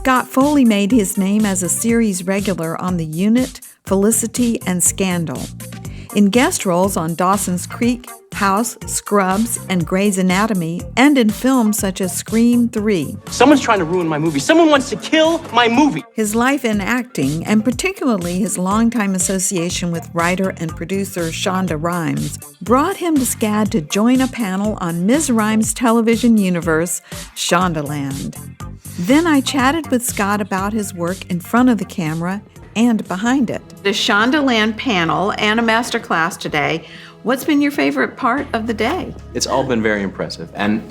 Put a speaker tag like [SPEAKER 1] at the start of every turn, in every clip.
[SPEAKER 1] Scott Foley made his name as a series regular on The Unit, Felicity, and Scandal. In guest roles on Dawson's Creek, House, Scrubs, and Grey's Anatomy, and in films such as Scream 3.
[SPEAKER 2] Someone's trying to ruin my movie. Someone wants to kill my movie.
[SPEAKER 1] His life in acting, and particularly his longtime association with writer and producer Shonda Rhimes, brought him to SCAD to join a panel on Ms. Rhimes' television universe, Shondaland. Then I chatted with Scott about his work in front of the camera and behind it. The Shondaland panel and a masterclass today. What's been your favorite part of the day?
[SPEAKER 3] It's all been very impressive and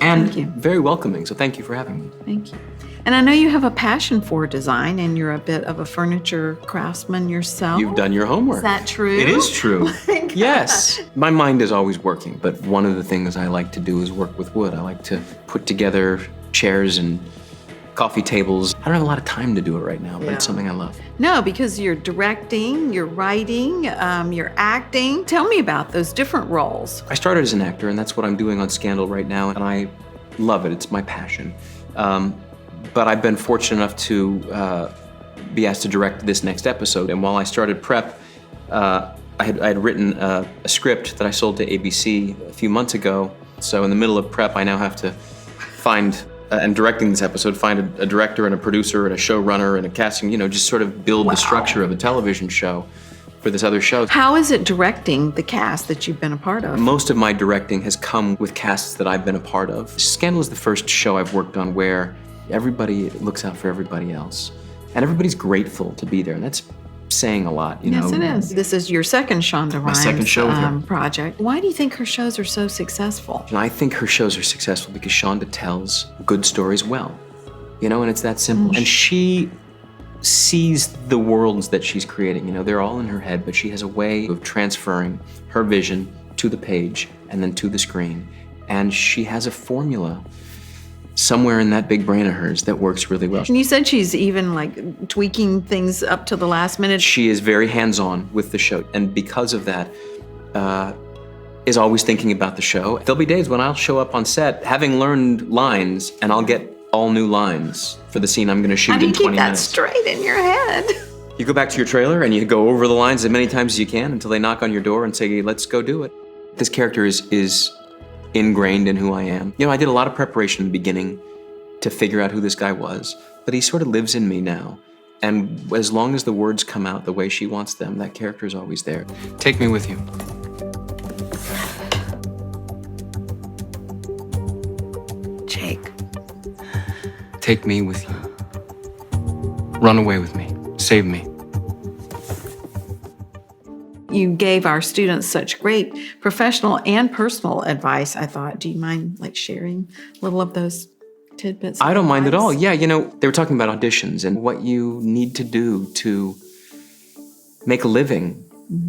[SPEAKER 3] very welcoming, so thank you for having me.
[SPEAKER 1] Thank you. And I know you have a passion for design, and you're a bit of a furniture craftsman yourself.
[SPEAKER 3] You've done your homework.
[SPEAKER 1] Is that true?
[SPEAKER 3] It is true.
[SPEAKER 1] Oh
[SPEAKER 3] yes. My mind is always working, but one of the things I like to do is work with wood. I like to put together chairs and coffee tables. I don't have a lot of time to do it right now, but it's something I love.
[SPEAKER 1] No, because you're directing, you're writing, you're acting. Tell me about those different roles.
[SPEAKER 3] I started as an actor, and that's what I'm doing on Scandal right now, and I love it. It's my passion. But I've been fortunate enough to be asked to direct this next episode, and while I started prep, I had written a script that I sold to ABC a few months ago, so in the middle of prep, I now have to find and directing this episode, find a director and a producer and a showrunner and a casting, just sort of build the structure of a television show for this other show.
[SPEAKER 1] How is it directing the cast that you've been a part of?
[SPEAKER 3] Most of my directing has come with casts that I've been a part of. Scandal is the first show I've worked on where everybody looks out for everybody else. And everybody's grateful to be there, and that's saying a lot,
[SPEAKER 1] Yes, it is. This is your second Shonda Rhimes
[SPEAKER 3] My second show with her.
[SPEAKER 1] project. Why do you think her shows are so successful?
[SPEAKER 3] And I think her shows are successful because Shonda tells good stories well, and it's that simple. And she sees the worlds that she's creating, they're all in her head, but she has a way of transferring her vision to the page and then to the screen. And she has a formula somewhere in that big brain of hers that works really well.
[SPEAKER 1] And you said she's even tweaking things up to the last minute.
[SPEAKER 3] She is very hands-on with the show, and because of that, is always thinking about the show. There'll be days when I'll show up on set having learned lines, and I'll get all new lines for the scene I'm gonna shoot in 20 minutes.
[SPEAKER 1] How do you keep that straight in your head?
[SPEAKER 3] You go back to your trailer and you go over the lines as many times as you can until they knock on your door and say, hey, let's go do it. This character is ingrained in who I am. I did a lot of preparation in the beginning to figure out who this guy was, but he sort of lives in me now. And as long as the words come out the way she wants them, that character is always there. Take me with you.
[SPEAKER 1] Jake.
[SPEAKER 3] Take me with you. Run away with me. Save me.
[SPEAKER 1] You gave our students such great professional and personal advice, I thought. Do you mind sharing a little of those tidbits?
[SPEAKER 3] I don't mind at all. Yeah, they were talking about auditions and what you need to do to make a living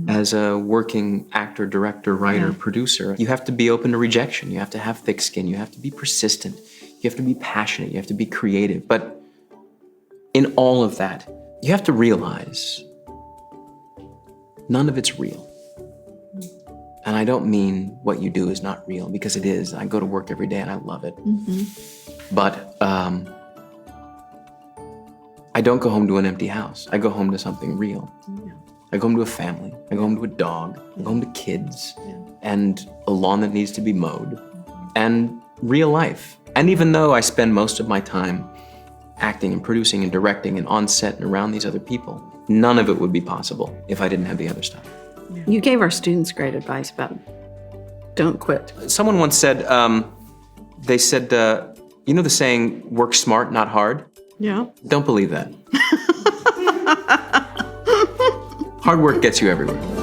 [SPEAKER 3] as a working actor, director, writer, producer. You have to be open to rejection. You have to have thick skin. You have to be persistent. You have to be passionate. You have to be creative. But in all of that, you have to realize none of it's real. And I don't mean what you do is not real, because it is. I go to work every day and I love it. But I don't go home to an empty house. I go home to something real. I go home to a family. I go home to a dog. I go home to kids and a lawn that needs to be mowed and real life. And even though I spend most of my time acting and producing and directing and on set and around these other people, none of it would be possible if I didn't have the other stuff.
[SPEAKER 1] You gave our students great advice about don't quit.
[SPEAKER 3] Someone once said, they said, you know the saying, work smart, not hard?
[SPEAKER 1] Yeah.
[SPEAKER 3] Don't believe that. Hard work gets you everywhere.